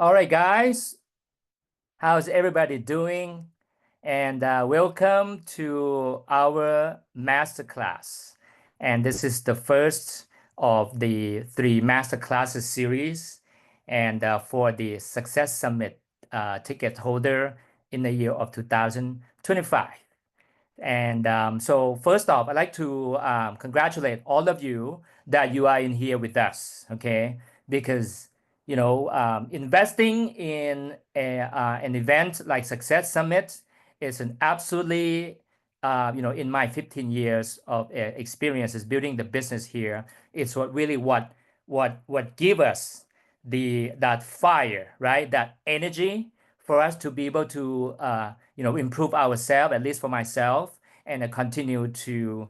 All right, guys, how's everybody doing? And welcome to our masterclass. And this is the first of the three masterclasses series. And for the Success Summit ticket holder in the year of 2025. And so first off, I'd like to congratulate all of you that you are in here with us, okay? Because, investing in an event like Success Summit is an absolutely, in my 15 years of experiences building the business here, it's what give us that fire, right? That energy for us to be able to improve ourselves, at least for myself, and continue to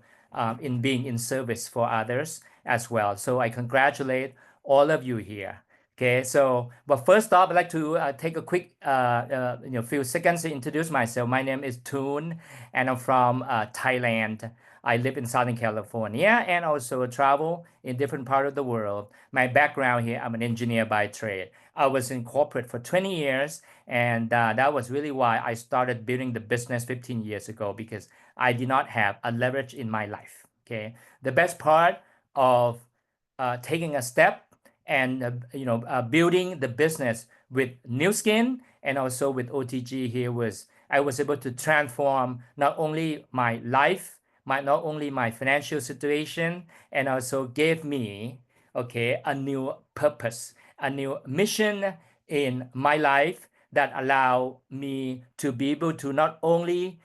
in being in service for others as well. So I congratulate all of you here. Okay, so but first off, I'd like to take a quick few seconds to introduce myself. My name is Toon, and I'm from Thailand. I live in Southern California and also travel in different parts of the world. My background here, I'm an engineer by trade. I was in corporate for 20 years, and that was really why I started building the business 15 years ago because I did not have a leverage in my life. Okay, the best part of taking a step and building the business with New Skin and also with OTG here was I was able to transform not only my life, not only my financial situation, and also gave me a new purpose, a new mission in my life that allow me to be able to not only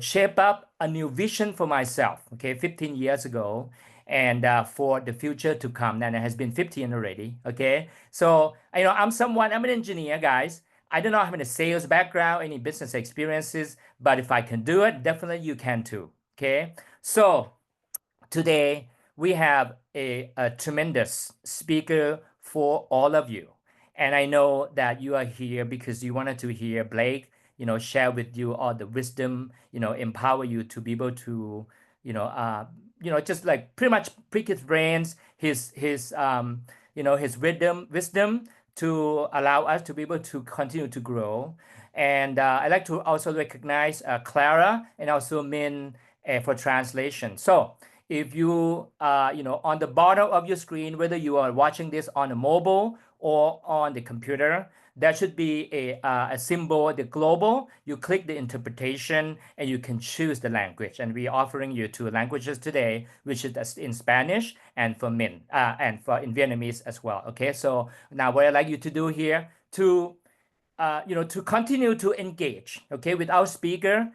shape up a new vision for myself 15 years ago and for the future to come, and it has been 15 already. Okay, so I'm an engineer, guys. I do not have any sales background, any business experiences, but if I can do it, definitely you can too. Okay, so today we have a tremendous speaker for all of you. And I know that you are here because you wanted to hear Blake, share with you all the wisdom, empower you to be able to, just like pretty much pick his brains, his wisdom to allow us to be able to continue to grow. And I'd like to also recognize Clara and also Min for translation. So if you on the bottom of your screen, whether you are watching this on a mobile or on the computer, there should be a symbol, the global. You click the interpretation and you can choose the language. And we're offering you two languages today, which is in Spanish and for Min and for in Vietnamese as well. Okay, so now what I'd like you to do here to to continue to engage, okay, with our speaker,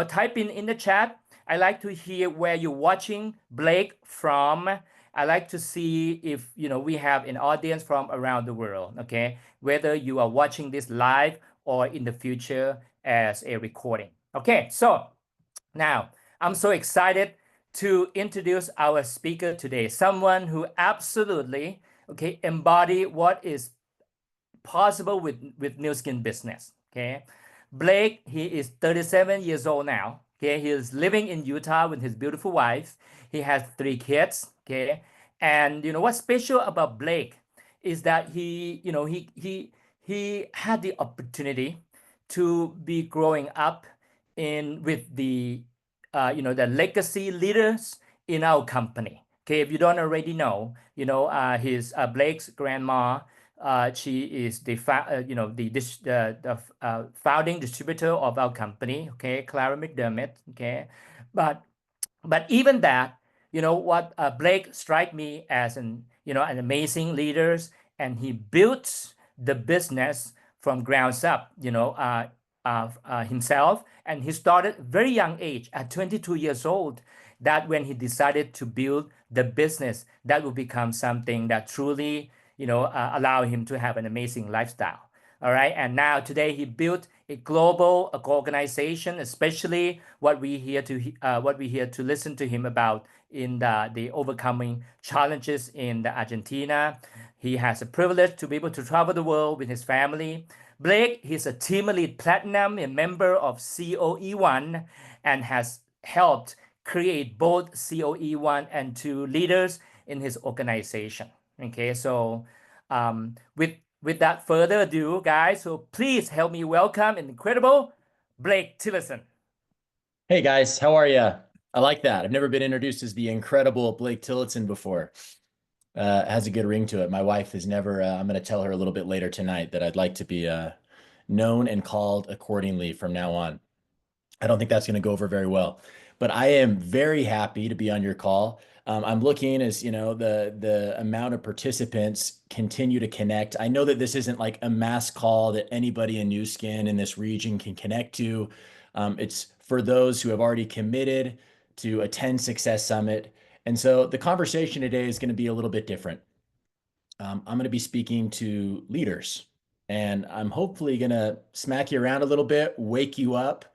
type in the chat. I like to hear where you're watching Blake from. I like to see if, we have an audience from around the world, okay, whether you are watching this live or in the future as a recording. Okay, so now I'm so excited to introduce our speaker today, someone who absolutely, embody what is possible with New Skin business. Okay, Blake, he is 37 years old now. Okay, he is living in Utah with his beautiful wife. He has 3 kids. Okay, and what's special about Blake is that he had the opportunity to be growing up in with the the legacy leaders in our company. Okay, if you don't already know, his Blake's grandma, she is the founding distributor of our company. Okay, Clara McDermott. Okay, but even that, what Blake strike me as an amazing leaders, and he built the business from grounds up. Himself, and he started very young age at 22 years old. That when he decided to build the business that will become something that truly allow him to have an amazing lifestyle. All right, and now today he built a global organization, especially what we hear to listen to him about in the overcoming challenges in the Argentina. He has a privilege to be able to travel the world with his family. Blake, he's a Team Elite Platinum, a member of COE1, and has helped create both COE1 and 2 leaders in his organization. Okay, so with without further ado, guys, so please help me welcome an incredible Blake Tillotson. Hey guys, how are you? I like that. I've never been introduced as the incredible Blake Tillotson before. It has a good ring to it. My wife has never, I'm going to tell her a little bit later tonight that I'd like to be known and called accordingly from now on. I don't think that's going to go over very well, but I am very happy to be on your call. I'm looking as the amount of participants continue to connect. I know that this isn't like a mass call that anybody in New Skin in this region can connect to. It's for those who have already committed to attend Success Summit. And so the conversation today is going to be a little bit different. I'm going to be speaking to leaders, and I'm hopefully going to smack you around a little bit, wake you up,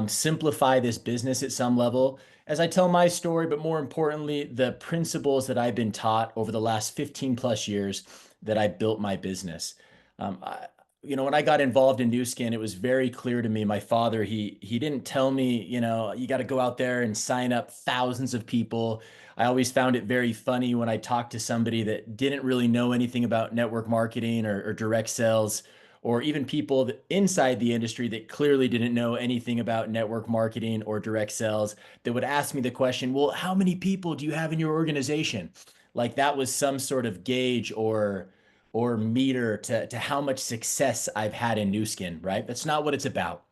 simplify this business at some level as I tell my story, but more importantly, the principles that I've been taught over the last 15 plus years that I built my business. When I got involved in New Skin, it was very clear to me. My father, he didn't tell me, you got to go out there and sign up thousands of people. I always found it very funny when I talked to somebody that didn't really know anything about network marketing or direct sales, or even people inside the industry that clearly didn't know anything about network marketing or direct sales that would ask me the question, well, how many people do you have in your organization? Like that was some sort of gauge or meter to how much success I've had in New Skin, right? That's not what it's about,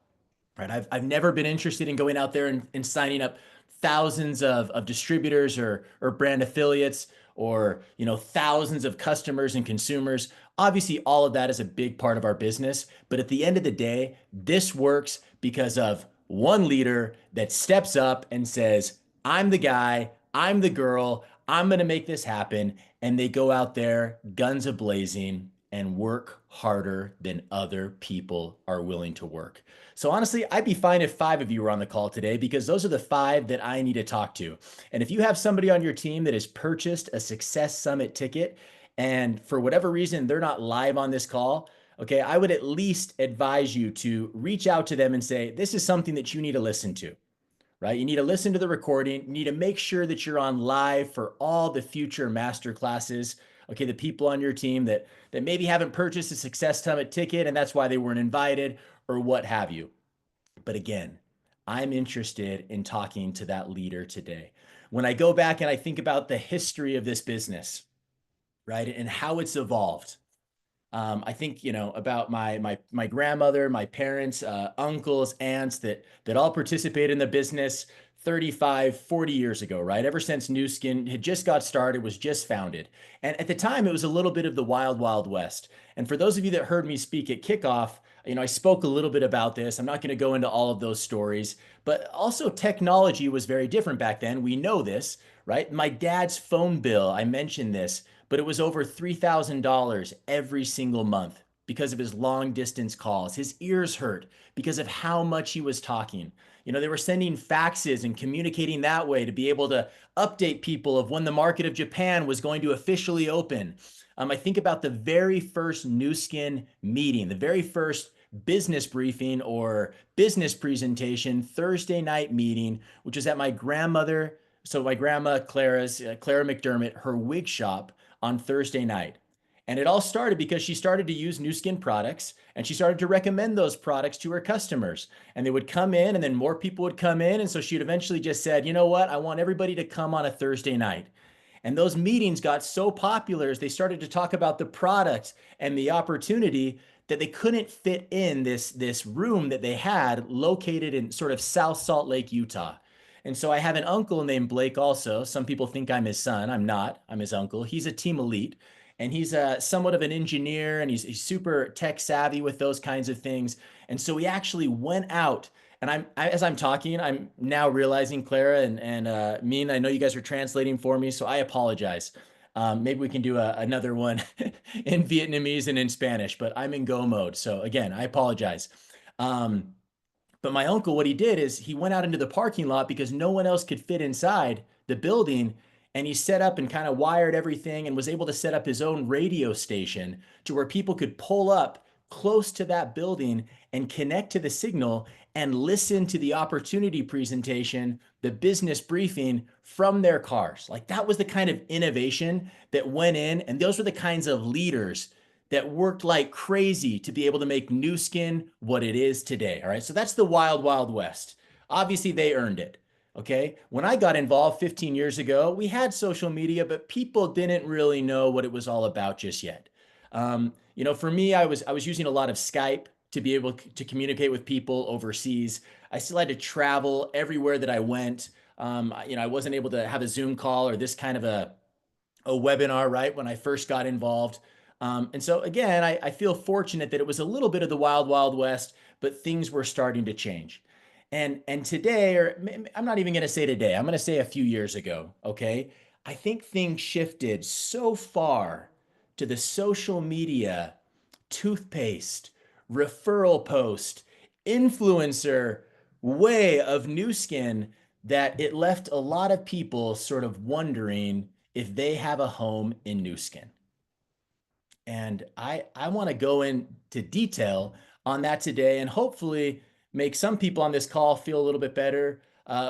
right? I've never been interested in going out there and signing up thousands of distributors or brand affiliates or thousands of customers and consumers. Obviously, all of that is a big part of our business, but at the end of the day, this works because of one leader that steps up and says, I'm the guy, I'm the girl, I'm going to make this happen. And they go out there, guns a-blazing, and work harder than other people are willing to work. So honestly, I'd be fine if 5 of you were on the call today because those are the 5 that I need to talk to. And if you have somebody on your team that has purchased a Success Summit ticket and for whatever reason they're not live on this call, okay, I would at least advise you to reach out to them and say, this is something that you need to listen to, right? You need to listen to the recording. You need to make sure that you're on live for all the future master classes. Okay, the people on your team that maybe haven't purchased a Success Summit ticket and that's why they weren't invited or what have you. But again, I'm interested in talking to that leader today. When I go back and I think about the history of this business, right, and how it's evolved, I think about my grandmother, my parents, uncles, aunts that all participated in the business 35, 40 years ago, right? Ever since New Skin had just got started, was just founded. And at the time, it was a little bit of the wild, wild west. And for those of you that heard me speak at kickoff, I spoke a little bit about this. I'm not going to go into all of those stories, but also technology was very different back then. We know this, right? My dad's phone bill, I mentioned this, but it was over $3,000 every single month because of his long distance calls. His ears hurt because of how much he was talking. They were sending faxes and communicating that way to be able to update people of when the market of Japan was going to officially open. I think about the very first New Skin meeting, the very first business briefing or business presentation, Thursday night meeting, which was at my grandmother. So my grandma Clara McDermott, her wig shop on Thursday night. And it all started because she started to use New Skin products and she started to recommend those products to her customers. And they would come in and then more people would come in. And so she'd eventually just said, you know what? I want everybody to come on a Thursday night. And those meetings got so popular as they started to talk about the product and the opportunity that they couldn't fit in this room that they had located in sort of South Salt Lake, Utah. And so I have an uncle named Blake also. Some people think I'm his son. I'm not. I'm his uncle. He's a team elite and he's somewhat of an engineer and he's super tech savvy with those kinds of things. And so we actually went out and as I'm talking, I'm now realizing Clara and Min, I know you guys are translating for me, so I apologize. Maybe we can do another one in Vietnamese and in Spanish, but I'm in go mode. So again, I apologize. But my uncle, what he did is he went out into the parking lot because no one else could fit inside the building. And he set up and kind of wired everything and was able to set up his own radio station to where people could pull up close to that building and connect to the signal and listen to the opportunity presentation, the business briefing from their cars. Like that was the kind of innovation that went in. And those were the kinds of leaders that worked like crazy to be able to make Nu Skin what it is today. All right. So that's the wild, wild west. Obviously, they earned it. Okay. When I got involved 15 years ago, we had social media, but people didn't really know what it was all about just yet. For me, I was using a lot of Skype to be able to communicate with people overseas. I still had to travel everywhere that I went. I wasn't able to have a Zoom call or this kind of a webinar, right, when I first got involved. And so again, I feel fortunate that it was a little bit of the wild, wild west, but things were starting to change. And today, or I'm not even going to say today, I'm going to say a few years ago, okay? I think things shifted so far to the social media, toothpaste, referral post, influencer way of Nu Skin that it left a lot of people sort of wondering if they have a home in Nu Skin. And I want to go into detail on that today and hopefully make some people on this call feel a little bit better,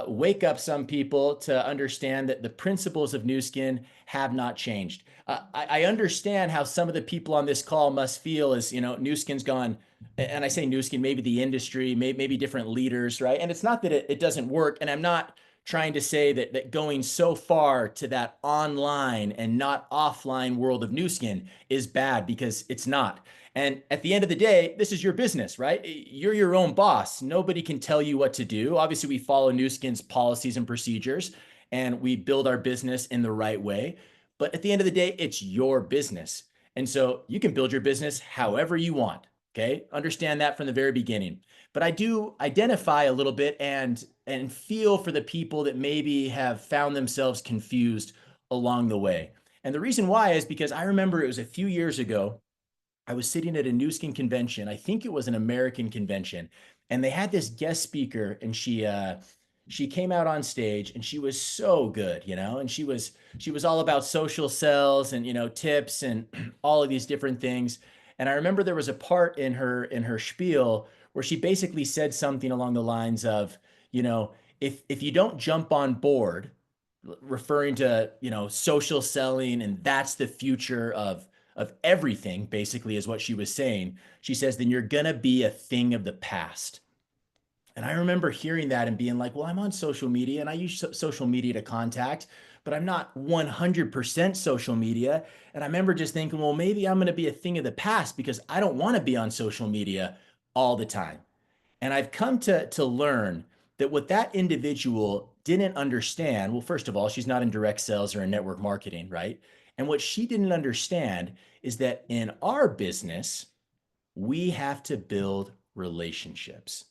wake up some people to understand that the principles of Nu Skin have not changed. I understand how some of the people on this call must feel as, Nu Skin's gone, and I say Nu Skin, maybe the industry, maybe different leaders, right? And it's not that it doesn't work, and I'm not trying to say that going so far to that online and not offline world of Nu Skin is bad, because it's not. And at the end of the day, this is your business, right? You're your own boss. Nobody can tell you what to do. Obviously, we follow Nu Skin's policies and procedures, and we build our business in the right way. But at the end of the day, it's your business. And so you can build your business however you want. Okay. Understand that from the very beginning. But I do identify a little bit and feel for the people that maybe have found themselves confused along the way. And the reason why is because I remember it was a few years ago. I was sitting at a Nu Skin convention. I think it was an American convention, and they had this guest speaker, and she came out on stage, and she was so good, and she was all about social sells and tips and all of these different things. And I remember there was a part in her spiel where she basically said something along the lines of, if you don't jump on board, referring to social selling, and that's the future of everything, basically, is what she was saying. She says, then you're gonna be a thing of the past. And I remember hearing that and being like, well, I'm on social media and I use social media to contact, but I'm not 100% social media. And I remember just thinking, well, maybe I'm going to be a thing of the past because I don't want to be on social media all the time. And I've come to learn that what that individual didn't understand, well, first of all, she's not in direct sales or in network marketing, right? And what she didn't understand is that in our business, we have to build relationships,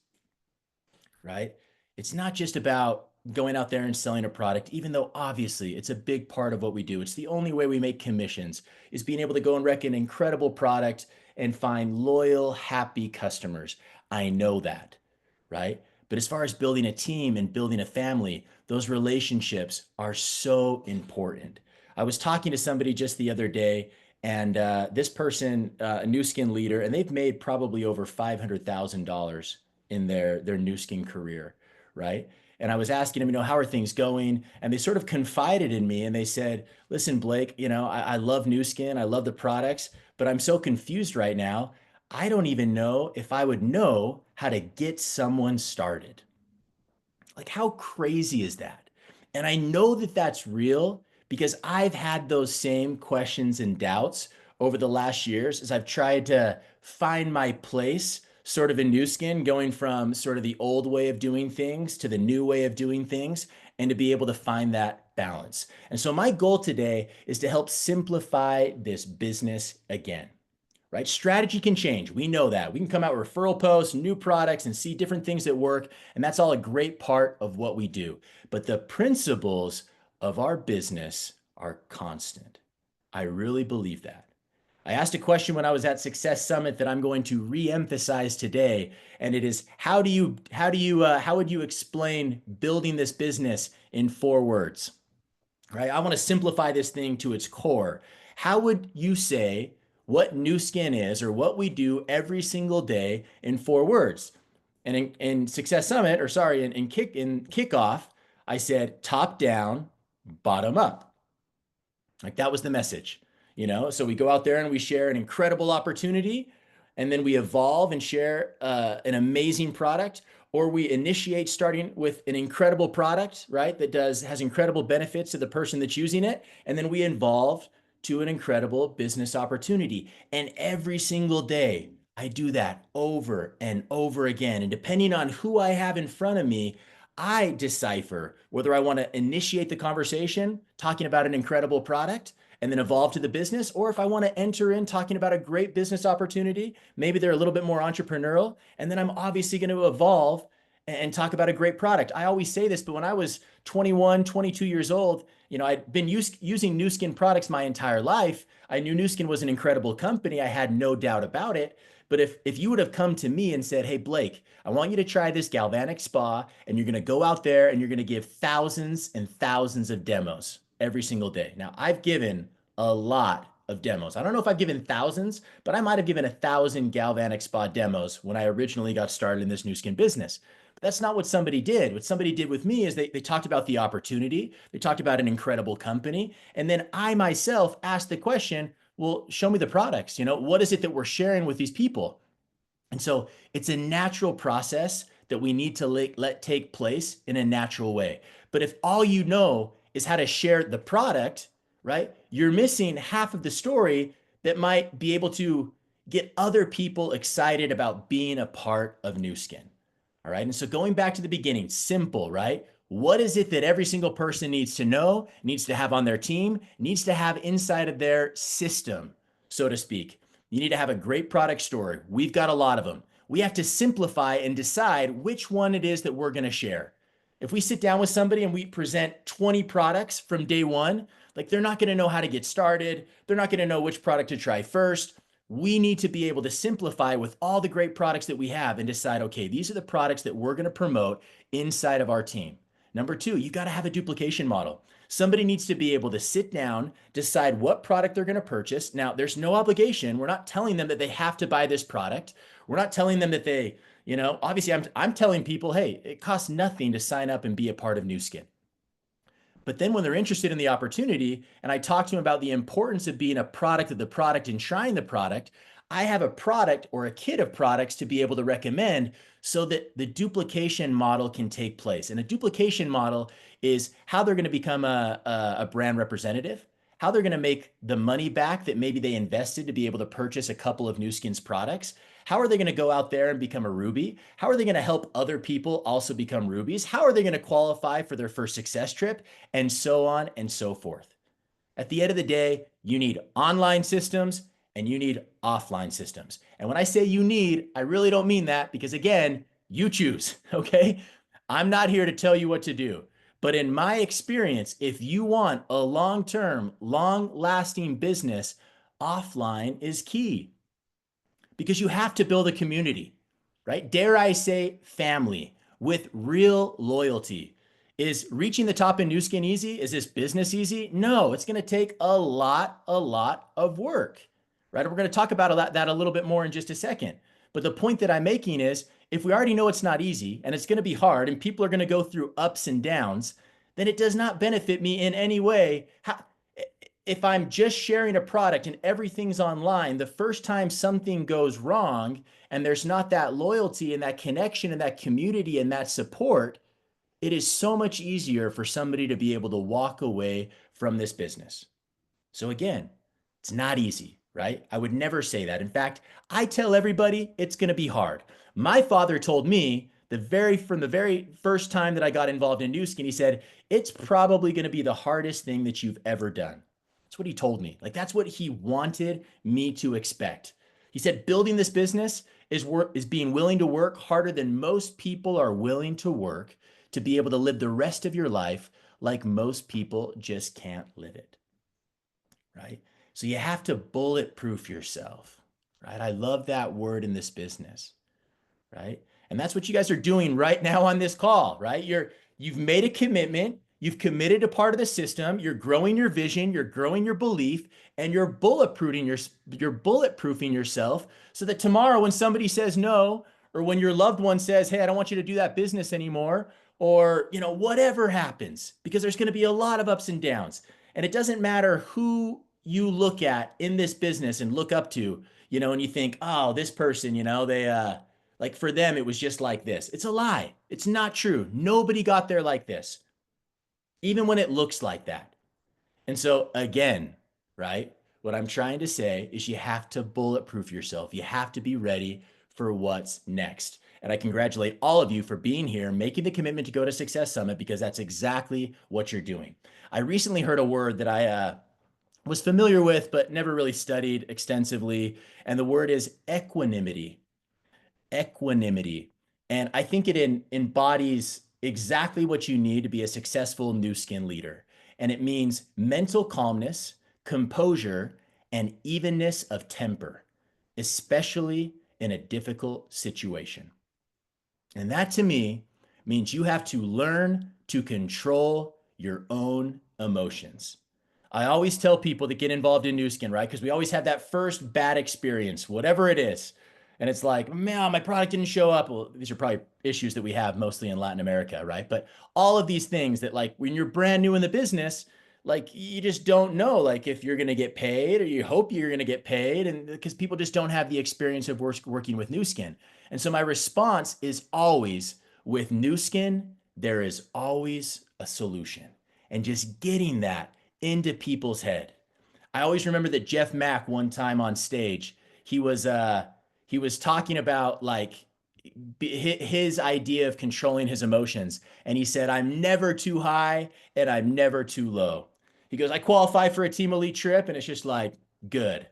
right? It's not just about going out there and selling a product, even though obviously it's a big part of what we do. It's the only way we make commissions, is being able to go and wreck an incredible product and find loyal, happy customers. I know that, right? But as far as building a team and building a family, those relationships are so important. I was talking to somebody just the other day, and this person, a Nu Skin leader, and they've made probably over $500,000 in their Nu Skin career, right? And I was asking them, how are things going? And they sort of confided in me, and they said, listen, Blake, I love Nu Skin, I love the products, but I'm so confused right now. I don't even know if I would know how to get someone started. Like, how crazy is that? And I know that that's real because I've had those same questions and doubts over the last years as I've tried to find my place sort of in Nu Skin, going from sort of the old way of doing things to the new way of doing things, and to be able to find that balance. And so my goal today is to help simplify this business again, right? Strategy can change. We know that. We can come out with referral posts, new products, and see different things that work. And that's all a great part of what we do. But the principles of our business are constant. I really believe that. I asked a question when I was at Success Summit that I'm going to re-emphasize today, and it is, how would you explain building this business in 4 words? Right? I want to simplify this thing to its core. How would you say what Nu Skin is, or what we do every single day, in 4 words? And in Success Summit, or sorry, in kickoff, I said top down, bottom up. Like, that was the message. So we go out there and we share an incredible opportunity, and then we evolve and share an amazing product, or we initiate starting with an incredible product, right? That has incredible benefits to the person that's using it. And then we evolve to an incredible business opportunity. And every single day, I do that over and over again. And depending on who I have in front of me, I decipher whether I want to initiate the conversation talking about an incredible product and then evolve to the business, or if I want to enter in talking about a great business opportunity, maybe they're a little bit more entrepreneurial, and then I'm obviously going to evolve and talk about a great product. I always say this, but when I was 21, 22 years old, I'd been using Nu Skin products my entire life. I knew Nu Skin was an incredible company. I had no doubt about it. But if you would have come to me and said, hey, Blake, I want you to try this galvanic spa, and you're going to go out there and you're going to give thousands and thousands of demos every single day. Now, I've given a lot of demos. I don't know if I've given thousands, but I might have given 1,000 galvanic spa demos when I originally got started in this Nu Skin business. But that's not what somebody did. What somebody did with me is they talked about the opportunity. They talked about an incredible company. And then I myself asked the question, well, show me the products. What is it that we're sharing with these people? And so it's a natural process that we need to let take place in a natural way. But if all you know is how to share the product, right, you're missing half of the story that might be able to get other people excited about being a part of Nu Skin. All right. And so going back to the beginning, simple, right? What is it that every single person needs to know, needs to have on their team, needs to have inside of their system, so to speak? You need to have a great product story. We've got a lot of them. We have to simplify and decide which one it is that we're going to share. If we sit down with somebody and we present 20 products from day one, like they're not going to know how to get started. They're not going to know which product to try first. We need to be able to simplify with all the great products that we have and decide, okay, these are the products that we're going to promote inside of our team. Number two, you got to have a duplication model. Somebody needs to be able to sit down, decide what product they're going to purchase. Now, there's no obligation. We're not telling them that they have to buy this product. We're not telling them that they, obviously I'm telling people, hey, it costs nothing to sign up and be a part of Nu Skin. But then when they're interested in the opportunity and I talk to them about the importance of being a product of the product and trying the product, I have a product or a kit of products to be able to recommend so that the duplication model can take place. And a duplication model is how they're going to become a brand representative, how they're going to make the money back that maybe they invested to be able to purchase a couple of Nu Skin's products. How are they going to go out there and become a Ruby? How are they going to help other people also become Rubies? How are they going to qualify for their first success trip? And so on and so forth. At the end of the day, you need online systems and you need offline systems. And when I say you need, I really don't mean that because again, you choose, okay? I'm not here to tell you what to do. But in my experience, if you want a long-term, long-lasting business, offline is key because you have to build a community, right? Dare I say family with real loyalty. Is reaching the top in Nu Skin easy? Is this business easy? No, it's going to take a lot of work, right? We're going to talk about that a little bit more in just a second. But the point that I'm making is if we already know it's not easy and it's going to be hard and people are going to go through ups and downs, then it does not benefit me in any way. If I'm just sharing a product and everything's online, the first time something goes wrong and there's not that loyalty and that connection and that community and that support, it is so much easier for somebody to be able to walk away from this business. So again, it's not easy, right? I would never say that. In fact, I tell everybody it's going to be hard. My father told me from the very first time that I got involved in Nu Skin, he said, it's probably going to be the hardest thing that you've ever done. That's what he told me. Like that's what he wanted me to expect. He said, building this business is being willing to work harder than most people are willing to work to be able to live the rest of your life like most people just can't live it, right? So you have to bulletproof yourself, right? I love that word in this business, right? And that's what you guys are doing right now on this call, right? You've made a commitment, you've committed to part of the system, you're growing your vision, you're growing your belief, and you're bulletproofing yourself so that tomorrow when somebody says no, or when your loved one says, hey, I don't want you to do that business anymore, or whatever happens, because there's going to be a lot of ups and downs. And it doesn't matter who you look at in this business and look up to, and you think, oh, this person, they like for them it was just like this. It's a lie. It's not true. Nobody got there like this, even when it looks like that. And so again, right? What I'm trying to say is you have to bulletproof yourself. You have to be ready for what's next. And I congratulate all of you for being here, making the commitment to go to Success Summit, because that's exactly what you're doing. I recently heard a word that I was familiar with, but never really studied extensively. And the word is equanimity. Equanimity. And I think it embodies exactly what you need to be a successful new skin leader. And it means mental calmness, composure, and evenness of temper, especially in a difficult situation. And that to me means you have to learn to control your own emotions. I always tell people that get involved in new skin, right? Because we always have that first bad experience, whatever it is. And it's like, man, my product didn't show up. Well, these are probably issues that we have mostly in Latin America, right? But all of these things that, like, when you're brand new in the business, like, you just don't know, like, if you're going to get paid, or you hope you're going to get paid. And because people just don't have the experience of working with new skin. And so my response is always, with new skin, there is always a solution. And just getting that into people's head. I always remember that Jeff Mack one time on stage, he was talking about like his idea of controlling his emotions, and he said, "I'm never too high and I'm never too low." He goes, "I qualify for a Team Elite trip and it's just like good."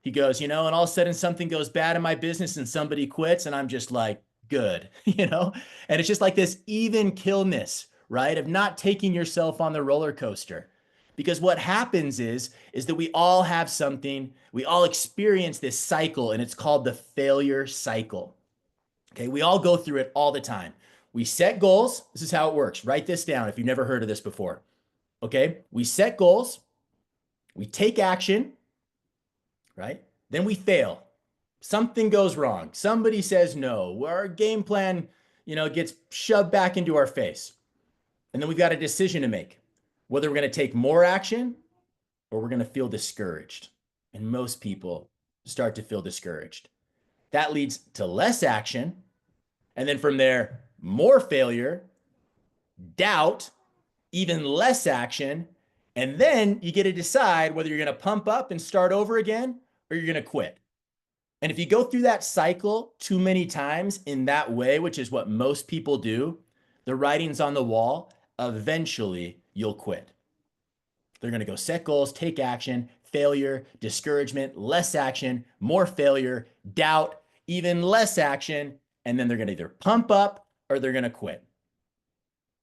He goes, and all of a sudden something goes bad in my business and somebody quits and I'm just like good, And it's just like this even killness, right? Of not taking yourself on the roller coaster. Because what happens is that we all have something, we all experience this cycle, and it's called the failure cycle. Okay, we all go through it all the time. We set goals. This is how it works. Write this down if you've never heard of this before. Okay, we set goals, we take action, right? Then we fail. Something goes wrong. Somebody says no. Our game plan, gets shoved back into our face. And then we've got a decision to make, whether we're going to take more action or we're going to feel discouraged. And most people start to feel discouraged. That leads to less action. And then from there, more failure, doubt, even less action. And then you get to decide whether you're going to pump up and start over again or you're going to quit. And if you go through that cycle too many times in that way, which is what most people do, the writing's on the wall. Eventually, you'll quit. They're going to go set goals, take action, failure, discouragement, less action, more failure, doubt, even less action. And then they're going to either pump up or they're going to quit.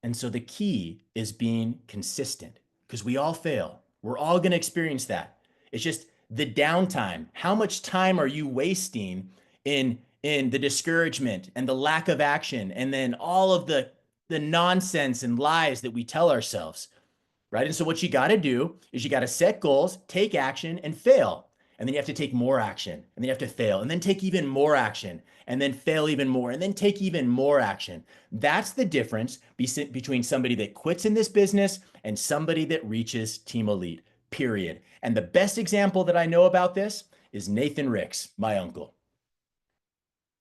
And so the key is being consistent, because we all fail. We're all going to experience that. It's just the downtime. How much time are you wasting in the discouragement and the lack of action, and then all of the nonsense and lies that we tell ourselves? Right? And so what you got to do is you got to set goals, take action, and fail. And then you have to take more action, and then you have to fail, and then take even more action, and then fail even more, and then take even more action. That's the difference between somebody that quits in this business and somebody that reaches Team Elite, period. And the best example that I know about this is Nathan Ricks, my uncle.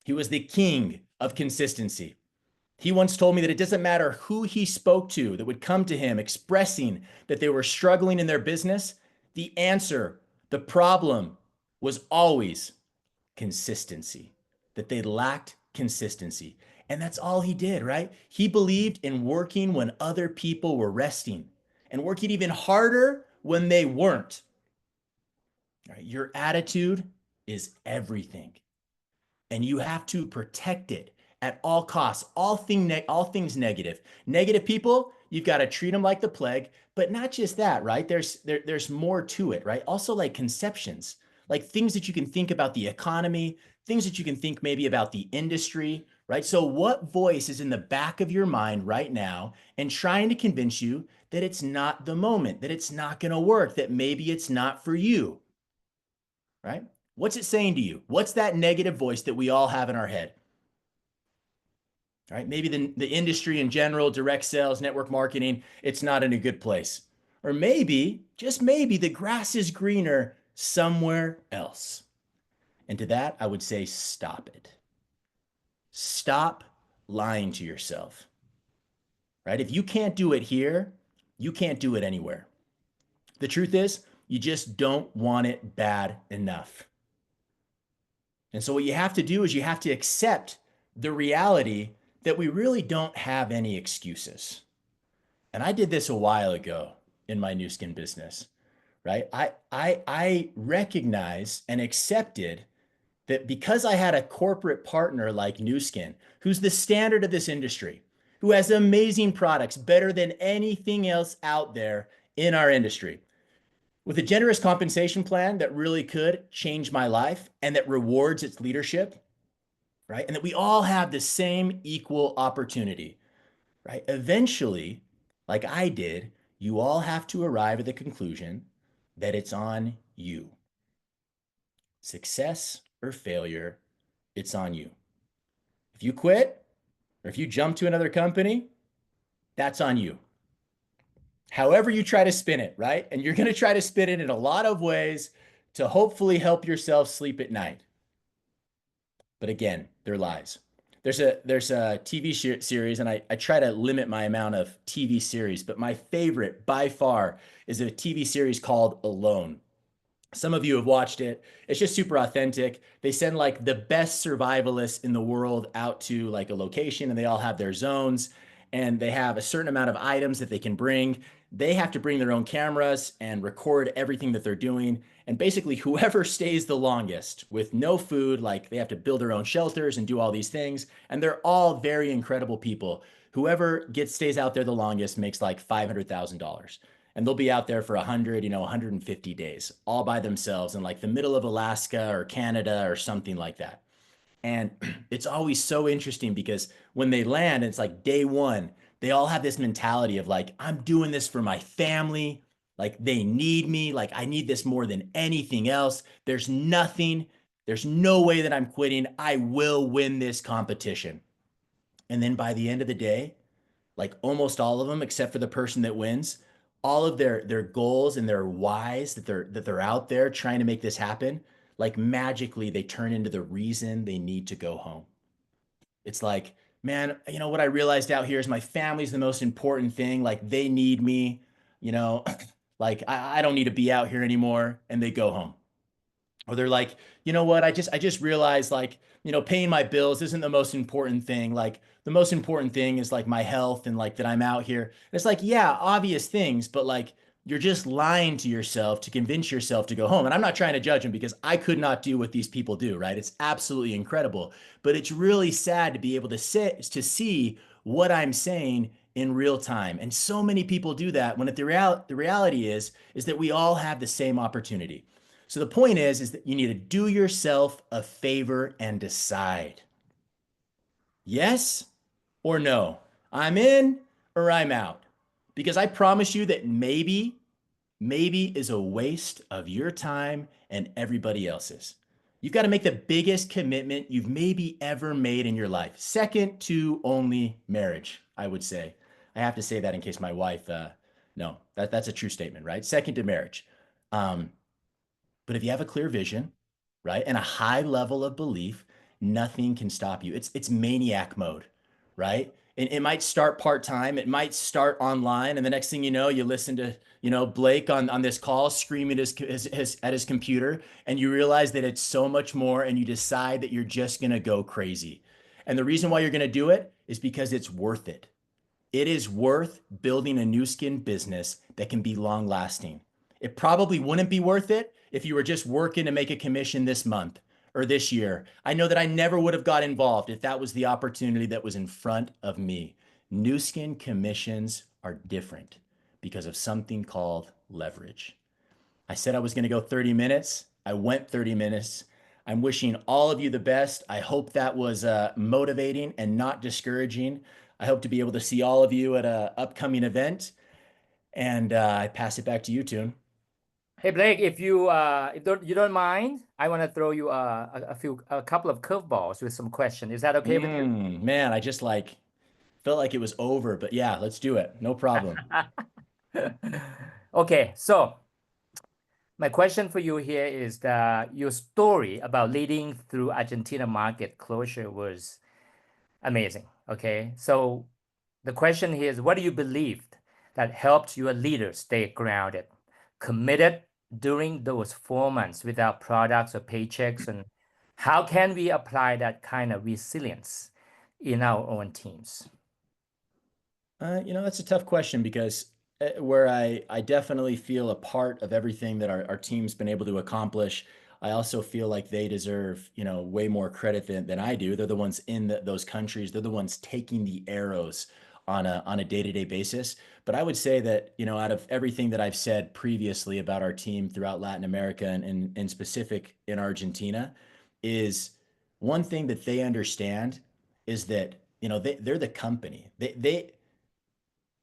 He was the king of consistency. He once told me that it doesn't matter who he spoke to that would come to him expressing that they were struggling in their business. The answer, the problem, was always consistency, that they lacked consistency. And that's all he did, right? He believed in working when other people were resting and working even harder when they weren't. Right? Your attitude is everything, and you have to protect it at all costs. All things negative. Negative people, you've got to treat them like the plague. But not just that, right? There's more to it, right? Also, like conceptions, like things that you can think about the economy, things that you can think maybe about the industry, right? So what voice is in the back of your mind right now and trying to convince you that it's not the moment, that it's not going to work, that maybe it's not for you, right? What's it saying to you? What's that negative voice that we all have in our head? Right? Maybe the industry in general, direct sales, network marketing, it's not in a good place. Or maybe, just maybe, the grass is greener somewhere else. And to that, I would say stop it. Stop lying to yourself, right? If you can't do it here, you can't do it anywhere. The truth is, you just don't want it bad enough. And so, what you have to do is you have to accept the reality that we really don't have any excuses. And I did this a while ago in my new skin business, right? I recognize and accepted that because I had a corporate partner like Nu Skin, who's the standard of this industry, who has amazing products better than anything else out there in our industry, with a generous compensation plan that really could change my life and that rewards its leadership, right? And that we all have the same equal opportunity, right? Eventually, like I did, you all have to arrive at the conclusion that it's on you. Success or failure, it's on you. If you quit or if you jump to another company, that's on you. However you try to spin it, right? And you're going to try to spin it in a lot of ways to hopefully help yourself sleep at night. But again, they're lies. There's a TV series, and I try to limit my amount of TV series, but my favorite by far is a TV series called Alone. Some of you have watched it. It's just super authentic. They send like the best survivalists in the world out to like a location, and they all have their zones, and they have a certain amount of items that they can bring. They have to bring their own cameras and record everything that they're doing. And basically, whoever stays the longest with no food, like they have to build their own shelters and do all these things. And they're all very incredible people. Whoever stays out there the longest makes like $500,000, and they'll be out there for 100, 150 days, all by themselves in like the middle of Alaska or Canada or something like that. And it's always so interesting because when they land, it's like day one, they all have this mentality of like, I'm doing this for my family. Like they need me. Like I need this more than anything else. There's no way that I'm quitting. I will win this competition. And then by the end of the day, like almost all of them, except for the person that wins, all of their goals and their whys that they're out there trying to make this happen, like magically they turn into the reason they need to go home. It's like, man, what I realized out here is my family's the most important thing. Like they need me, you know, like I don't need to be out here anymore, and they go home. Or they're like, you know what, I just realized like, paying my bills isn't the most important thing. Like the most important thing is like my health and like that I'm out here. And it's like, yeah, obvious things, but like you're just lying to yourself to convince yourself to go home. And I'm not trying to judge them because I could not do what these people do, right? It's absolutely incredible, but it's really sad to be able to see what I'm saying in real time. And so many people do that when the reality is that we all have the same opportunity. So the point is that you need to do yourself a favor and decide. Yes or no? I'm in or I'm out. Because I promise you that maybe is a waste of your time and everybody else's. You've got to make the biggest commitment you've maybe ever made in your life. Second to only marriage, I would say. I have to say that in case my wife, no, that's a true statement, right? Second to marriage. Um, but if you have a clear vision, right, and a high level of belief, nothing can stop you. It's maniac mode, right? And it might start part-time, it might start online, and the next thing you know, you listen to, Blake on this call screaming at his computer, and you realize that it's so much more, and you decide that you're just gonna go crazy. And the reason why you're gonna do it is because it's worth it. It is worth building a new skin business that can be long lasting. It probably wouldn't be worth it if you were just working to make a commission this month or this year. I know that I never would have got involved if that was the opportunity that was in front of me. New skin commissions are different because of something called leverage. I said I was going to go 30 minutes. I went 30 minutes. I'm wishing all of you the best. I hope that was motivating and not discouraging. I hope to be able to see all of you at an upcoming event. And I pass it back to you, Toon. Hey Blake, if you don't mind, I want to throw you a couple of curveballs with some questions. Is that okay with you? Man, I just felt like it was over, but yeah, let's do it. No problem. Okay, so my question for you here is that your story about leading through Argentina market closure was amazing. Okay, so the question here is, what do you believe that helped your leaders stay grounded, committed during those 4 months without products or paychecks? And how can we apply that kind of resilience in our own teams? That's a tough question because where I definitely feel a part of everything that our team's been able to accomplish, I also feel like they deserve, way more credit than I do. They're the ones in those countries. They're the ones taking the arrows on a day-to-day basis. But I would say that, out of everything that I've said previously about our team throughout Latin America and in specific in Argentina, is one thing that they understand is that, they're the company.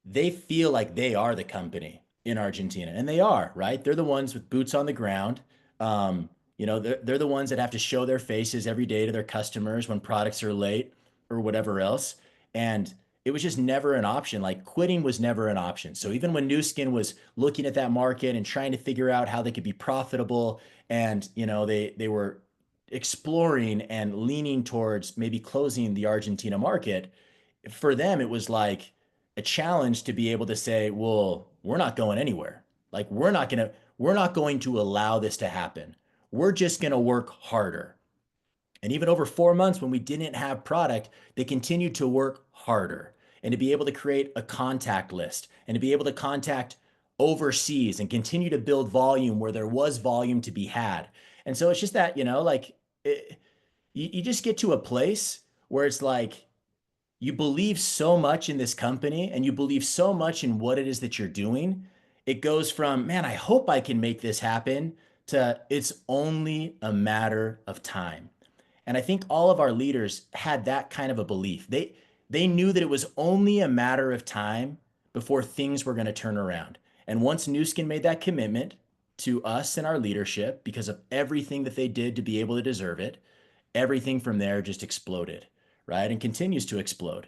They feel like they are the company in Argentina, and they are, right? They're the ones with boots on the ground. They're the ones that have to show their faces every day to their customers when products are late or whatever else. And it was just never an option. Like quitting was never an option. So even when New Skin was looking at that market and trying to figure out how they could be profitable, and they were exploring and leaning towards maybe closing the Argentina market, for them it was like a challenge to be able to say, well, we're not going anywhere. Like we're not going to allow this to happen. We're just going to work harder. And even over 4 months when we didn't have product, they continued to work harder and to be able to create a contact list and to be able to contact overseas and continue to build volume where there was volume to be had. And so it's just that, you just get to a place where it's like, you believe so much in this company and you believe so much in what it is that you're doing. It goes from, man, I hope I can make this happen, to it's only a matter of time. And I think all of our leaders had that kind of a belief. They knew that it was only a matter of time before things were going to turn around. And once Newskin made that commitment to us and our leadership because of everything that they did to be able to deserve it, everything from there just exploded, right? And continues to explode.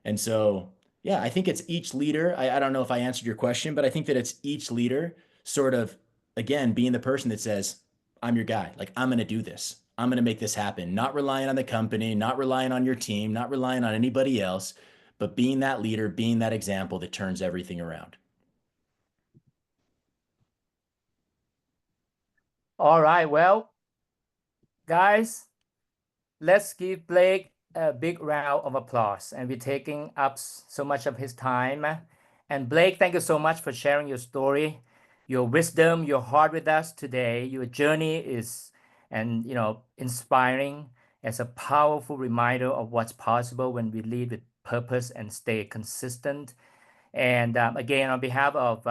And so, yeah, I think it's each leader. I don't know if I answered your question, but I think that it's each leader sort of, again, being the person that says, I'm your guy. Like, I'm going to do this. I'm going to make this happen. Not relying on the company, not relying on your team, not relying on anybody else, but being that leader, being that example that turns everything around. All right, well, guys, let's give Blake a big round of applause. And we're taking up so much of his time. And Blake, thank you so much for sharing your story, your wisdom, your heart with us today. Your journey is, and inspiring, as a powerful reminder of what's possible when we lead with purpose and stay consistent. And again, on behalf of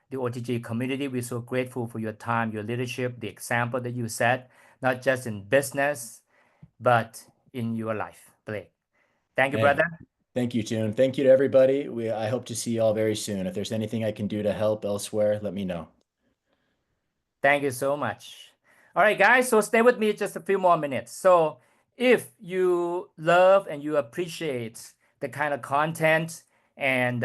the OTG community, we're so grateful for your time, your leadership, the example that you set, not just in business, but in your life, Blake. Thank you, Hey, brother. thank you, Tune. Thank you to everybody. I hope to see you all very soon. If there's anything I can do to help elsewhere, let me know. Thank you so much. All right, guys, so stay with me just a few more minutes. So if you love and you appreciate the kind of content and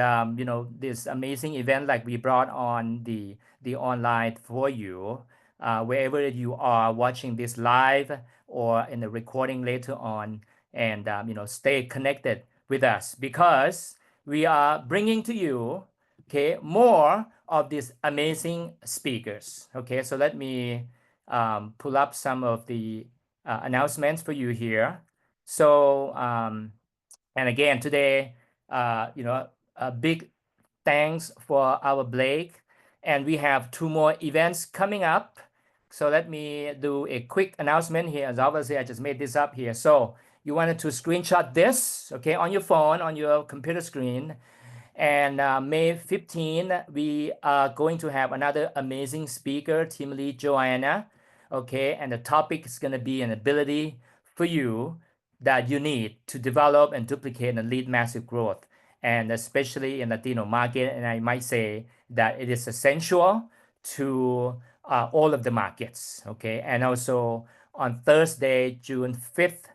this amazing event like we brought on the online for you, wherever you are watching this live or in the recording later on, and stay connected with us because we are bringing to you, okay, more of these amazing speakers. Okay, so let me pull up some of the announcements for you here. So, and again, today, a big thanks for our Blake. And we have 2 more events coming up. So let me do a quick announcement here. As obviously, I just made this up here. So you wanted to screenshot this, okay, on your phone, on your computer screen. And May 15, we are going to have another amazing speaker, Team Lead Joanna. Okay, and the topic is going to be an ability for you that you need to develop and duplicate and lead massive growth, and especially in Latino market. And I might say that it is essential to all of the markets. Okay, and also on Thursday, June 5th,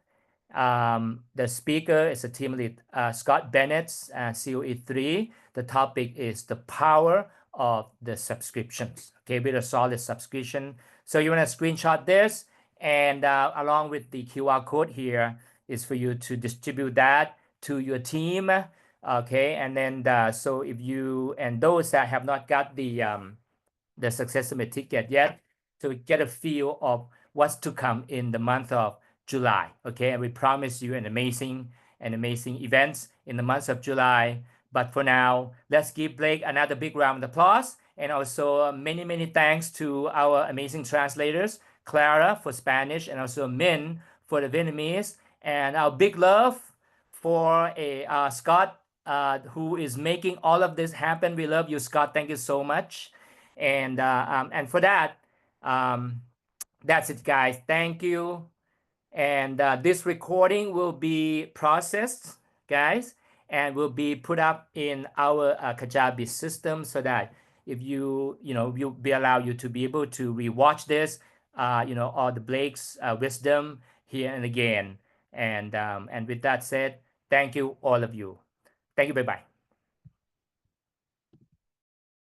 the speaker is a team lead, Scott Bennett, COE3. The topic is the power of the subscriptions, okay, with a solid subscription. So you want to screenshot this, and along with the QR code here is for you to distribute that to your team, okay. And then so if you, and those that have not got the Success Summit ticket yet, so get a feel of what's to come in the month of July, okay. And we promise you an amazing events in the month of July. But for now, let's give Blake another big round of applause, and also many thanks to our amazing translators, Clara for Spanish, and also Min for the Vietnamese, and our big love for Scott, who is making all of this happen. We love you, Scott. Thank you so much. And for that, that's it, guys. Thank you. And this recording will be processed, guys, and will be put up in our Kajabi system, so that if you'll be allowed you to be able to rewatch this, all the Blake's wisdom here and again. And with that said, thank you, all of you. Thank you. Bye bye.